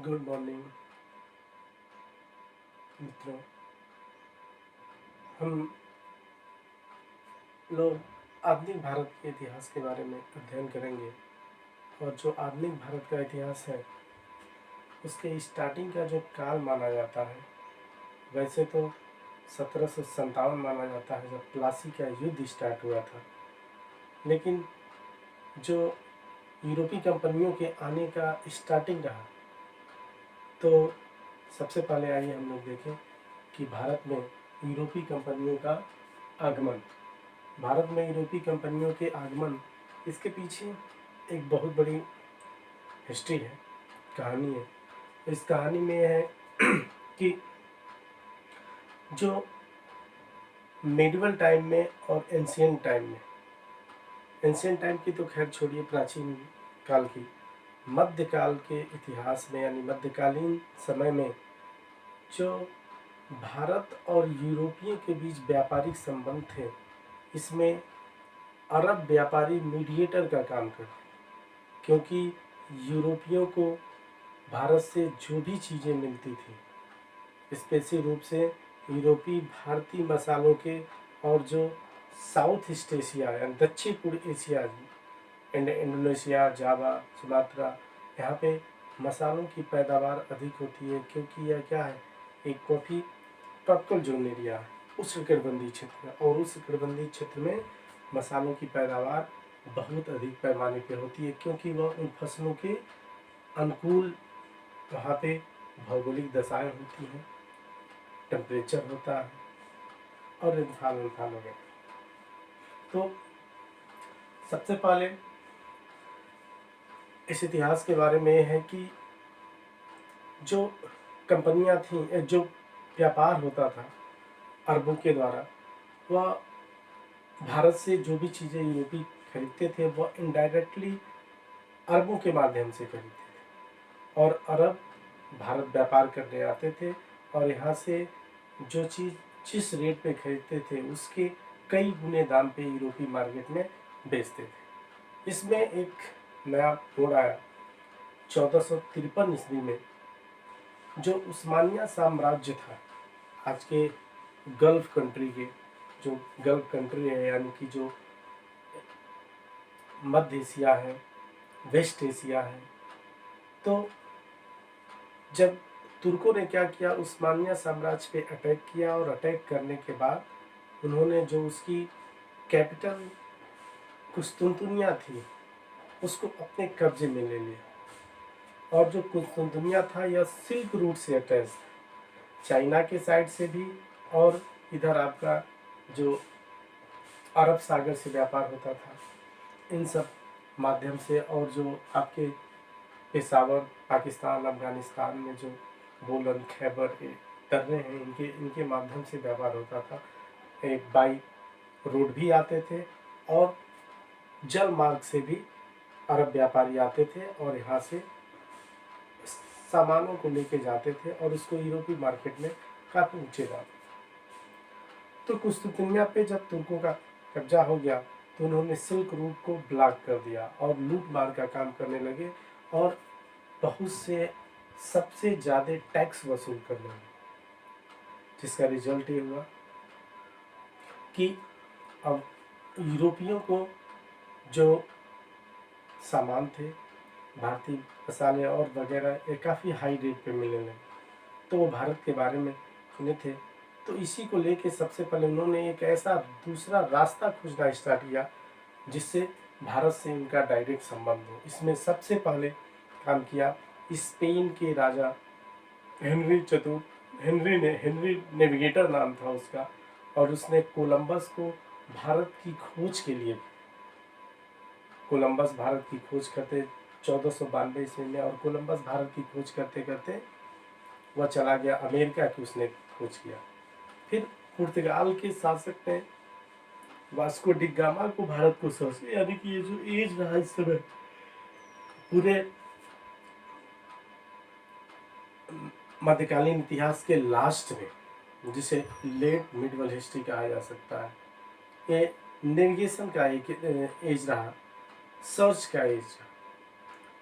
Good morning मित्रों। हम लोग आधुनिक भारत के इतिहास के बारे में अध्ययन करेंगे। और जो आधुनिक भारत का इतिहास है उसके स्टार्टिंग का जो काल माना जाता है, वैसे तो 1757 माना जाता है जब प्लासी का युद्ध स्टार्ट हुआ था। लेकिन जो यूरोपीय कंपनियों के आने का स्टार्टिंग रहा, तो सबसे पहले आइए हम लोग देखें कि भारत में यूरोपीय कंपनियों का आगमन। भारत में यूरोपीय कंपनियों के आगमन, इसके पीछे एक बहुत बड़ी हिस्ट्री है, कहानी है। इस कहानी में यह है कि जो मेडिवल टाइम में और एंशियंट टाइम में, एंशियंट टाइम की तो खैर छोड़िए, प्राचीन काल की, मध्यकाल के इतिहास में यानी मध्यकालीन समय में जो भारत और यूरोपियों के बीच व्यापारिक संबंध थे, इसमें अरब व्यापारी मीडिएटर का काम करते, क्योंकि यूरोपियों को भारत से जो भी चीज़ें मिलती थी, स्पेशल रूप से यूरोपीय भारतीय मसालों के, और जो साउथ ईस्ट एशिया यानी दक्षिण पूर्व एशिया, इंडोनेशिया, जावा, सुमात्रा, यहाँ पे मसालों की पैदावार अधिक होती है, क्योंकि यह क्या है, एक कॉफ़ी ट्रॉपिकल जोन एरिया है, उष्णकटिबंधीय क्षेत्र है, और उष्णकटिबंधीय क्षेत्र में मसालों की पैदावार बहुत अधिक पैमाने पर होती है, क्योंकि वह उन फसलों के अनुकूल वहाँ पे भौगोलिक दशाएं होती हैं, टेम्परेचर होता है और रेनफॉल वगैरह। तो सबसे पहले इस इतिहास के बारे में है कि जो कंपनियां थीं, जो व्यापार होता था अरबों के द्वारा, वह भारत से जो भी चीज़ें यूरोपी खरीदते थे वह इनडायरेक्टली अरबों के माध्यम से खरीदते थे, और अरब भारत व्यापार करने आते थे, और यहाँ से जो चीज़ जिस रेट पे खरीदते थे उसके कई गुने दाम पे यूरोपीय मार्केट में बेचते थे। इसमें एक नया मोड़ आया 1453 ईस्वी में। जो उस्मानिया साम्राज्य था, आज के गल्फ कंट्री के, जो गल्फ कंट्री है यानी कि जो मध्य एशिया है, वेस्ट एशिया है, तो जब तुर्कों ने क्या किया, उस्मानिया साम्राज्य पे अटैक किया, और अटैक करने के बाद उन्होंने जो उसकी कैपिटल कुस्तुनतुनिया थी उसको अपने कब्जे में ले लिया। और जो कुस्तुनतुनिया था यह सिल्क रूट से अटैच था, चाइना के साइड से भी, और इधर आपका जो अरब सागर से व्यापार होता था, इन सब माध्यम से, और जो आपके पेशावर, पाकिस्तान, अफगानिस्तान में जो बोलन, खैबर, दर्रे हैं, इनके माध्यम से व्यापार होता था। एक बाई रोड भी आते थे, और जल मार्ग से भी अरब व्यापारी आते थे और यहाँ से सामानों को लेके जाते थे, और उसको यूरोपीय मार्केट में काफ़ी ऊँचे दाम। तो कुस्तुनतुनिया पे जब तुर्कों का कब्जा हो गया, तो उन्होंने सिल्क रूट को ब्लॉक कर दिया और लूट मार का काम करने लगे, और बहुत से सबसे ज़्यादा टैक्स वसूल करने लगे, जिसका रिजल्ट ये हुआ कि अब यूरोपियों को जो सामान थे, भारतीय मसाले और वगैरह, ये काफ़ी हाई रेट पे मिलने लगे। तो वो भारत के बारे में सुने थे, तो इसी को लेके सबसे पहले उन्होंने एक ऐसा दूसरा रास्ता खोजना स्टार्ट किया जिससे भारत से इनका डायरेक्ट संबंध हो। इसमें सबसे पहले काम किया स्पेन के राजा हेनरी नेविगेटर नाम था उसका, और उसने कोलंबस को भारत की खोज के लिए, कोलंबस भारत की खोज करते 1492 ईस्वी में, और कोलंबस भारत की खोज करते करते वह चला गया अमेरिका की, उसने खोज किया। फिर पुर्तगाल के शासक ने वास्को डी गामा को भारत को सोचा, यानी कि ये जो एज रहा इस समय पूरे मध्यकालीन इतिहास के लास्ट में, जिसे लेट मिडवल हिस्ट्री कहा जा सकता है, ये नेविगेशन का एक एज रहा, सर्च का एज रहा,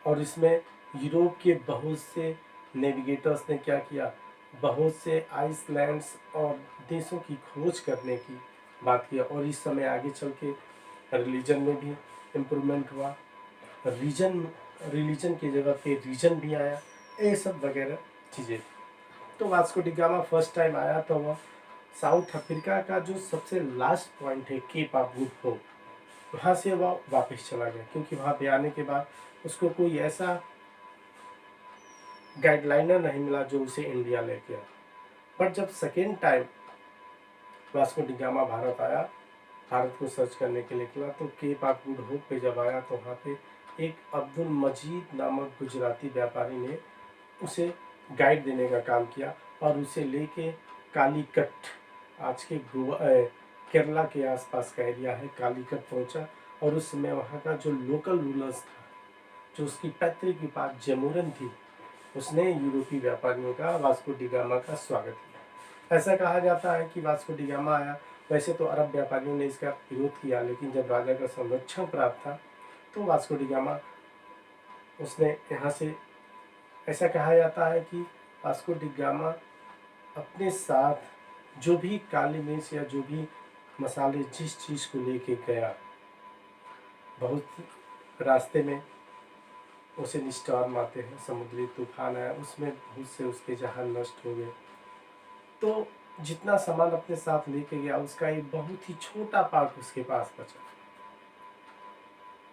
और इसमें यूरोप के बहुत से नेविगेटर्स ने क्या किया, बहुत से आइसलैंड्स और देशों की खोज करने की बात किया। और इस समय आगे चल के रिलीजन में भी इम्प्रूवमेंट हुआ, रिलीजन की जगह पे रीजन भी आया, ये सब वगैरह चीज़ें। तो Vasco D gamma first time आया तो वह साउथ अफ्रीका का जो सबसे लास्ट पॉइंट है केप ऑफ गुड होप, वहाँ से वह वापस चला गया, क्योंकि वहाँ पे आने के बाद उसको कोई ऐसा गाइडलाइनर नहीं मिला जो उसे इंडिया लेके आया। बट जब second time Vasco D gamma Bharat आया, भारत को सर्च करने के लिए निकला, तो केप ऑफ गुड होप पे जब आया तो वहाँ पे एक अब्दुल मजीद नामक गुजराती व्यापारी ने उसे गाइड देने का काम किया और उसे लेके कालीकट, आज के गोवा केरला के आसपास का एरिया है, कालीकट पहुंचा। और उस समय वहाँ का जो लोकल रूलर्स था, जो उसकी पैतृक की बात जमुरन थी, उसने यूरोपीय व्यापारियों का वास्को डी गामा का स्वागत किया। ऐसा कहा जाता है कि वास्को डी गामा आया, वैसे तो अरब व्यापारियों ने इसका विरोध किया, लेकिन जब राजा का संरक्षण प्राप्त था तो वास्को डी गामा उसने यहाँ से, ऐसा कहा जाता है कि वास्को डी गामा अपने साथ जो भी काली मिर्च या जो भी मसाले जिस चीज़ को लेके गया, बहुत रास्ते में उसे निस्टॉर्म आते हैं, समुद्री तूफान आया, उसमें बहुत से उसके जहाज नष्ट हो गए। तो जितना सामान अपने साथ लेके गया उसका एक बहुत ही छोटा पार्ट उसके पास बचा,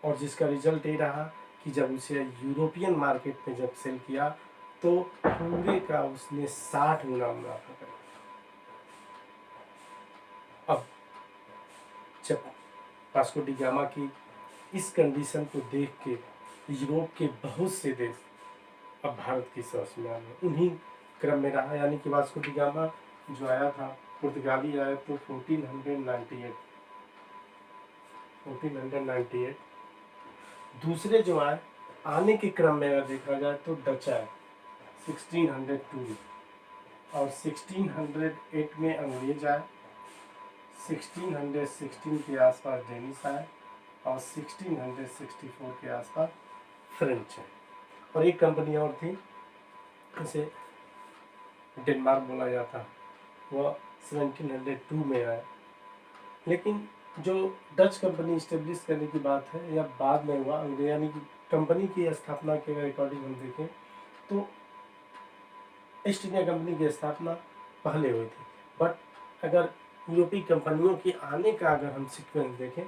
और जिसका रिजल्ट ये रहा कि जब उसे यूरोपियन मार्केट में जब सेल किया तो पूरे का उसने 60 गुना मुनाफा करा। अब जब वास्को डी गामा की इस कंडीशन को देख के यूरोप के बहुत से देश अब भारत की सर्च में आ गए, उन्हीं क्रम में रहा। यानी कि वास्को डी गामा जो आया था, पुर्तगाली आया तो 1498। दूसरे जो आए आने के क्रम में अगर देखा जाए तो डच आए 1602, और 1608 में अंग्रेज आए, 1616 के आसपास डेनिश आए, और 1664 के आसपास फ्रेंच है। और एक कंपनी और थी, इसे डेनमार्क बोला जाता, वह 1702 में आया। लेकिन जो डच कंपनी इस्टेब्लिश करने की बात है या बाद में हुआ, यानी कि कंपनी की स्थापना के रिकॉर्डिंग हम देखें तो ईस्ट इंडिया कंपनी की स्थापना पहले हुई थी। बट अगर यूरोपीय कंपनियों के आने का अगर हम सीक्वेंस देखें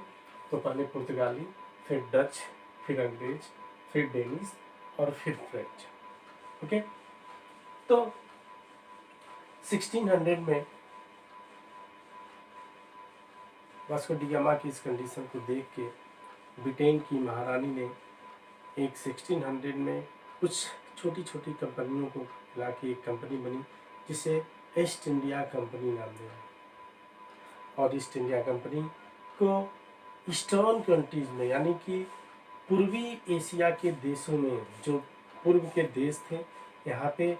तो पहले पुर्तगाली, फिर डच, फिर अंग्रेज, फिर डेनिश और फिर फ्रेंच। ओके, तो 1600 में वास्को डी गामा की इस कंडीशन को देख के ब्रिटेन की महारानी ने एक 1600 में कुछ छोटी छोटी कंपनियों को मिला के एक कंपनी बनी जिसे ईस्ट इंडिया कंपनी नाम दिया। और ईस्ट इंडिया कंपनी को ईस्टर्न कंट्रीज में, यानी कि पूर्वी एशिया के देशों में, जो पूर्व के देश थे, यहाँ पे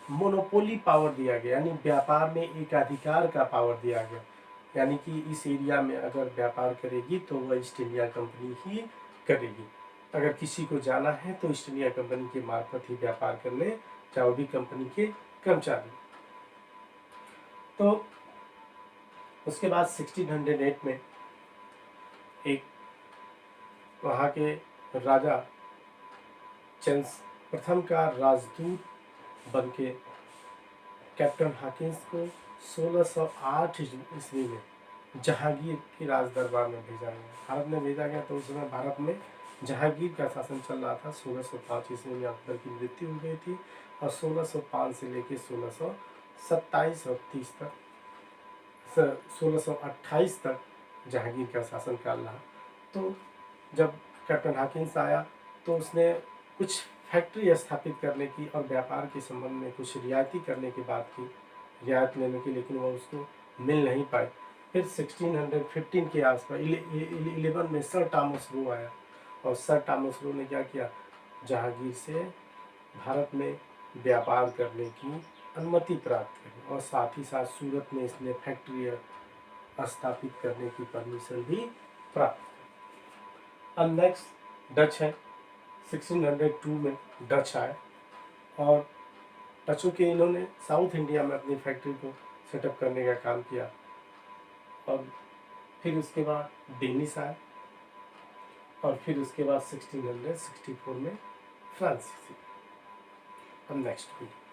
मोनोपोली पावर दिया गया, यानी व्यापार में एकाधिकार का पावर दिया गया। यानी कि इस एरिया में अगर व्यापार करेगी तो वह ईस्ट इंडिया कंपनी ही करेगी। अगर किसी को जाना है तो ईस्ट इंडिया कंपनी के मार्फत ही व्यापार करने, चाहे वो भी कंपनी के कर्मचारी। तो उसके बाद 1608 में एक वहाँ के राजा चार्ल्स प्रथम का राजदूत बन के कैप्टन हॉकिंस को 1608 ईस्वी में जहांगीर के राज दरबार में भेजा गया। भारत में भेजा गया तो उस समय भारत में जहांगीर का शासन चल रहा था। 1605 ईस्वी में अकबर की मृत्यु हो गई थी और 1605 से लेकर 1627 और 30 तक, 1628 तक जहांगीर का शासन काल रहा। तो जब कैप्टन हॉकिंस आया तो उसने कुछ फैक्ट्री स्थापित करने की और व्यापार के संबंध में कुछ रियायती करने की बात की, रियायत लेने की, लेकिन वह उसको मिल नहीं पाई। फिर 1615 के आसपास 11 में सर टॉमस रो आया, और सर टॉमस रो ने क्या किया, जहांगीर से भारत में व्यापार करने की अनुमति प्राप्त करी, और साथ ही साथ सूरत में इसने फैक्ट्री स्थापित करने की परमिशन भी प्राप्त की। नेक्स्ट डच है, 1602 में डच आए और चूँकि इन्होंने साउथ इंडिया में अपनी फैक्ट्री को सेटअप करने का काम किया, और फिर उसके बाद डेनिस आए, और फिर उसके बाद 1664 में फ्रांसीसी। हम नेक्स्ट वीडियो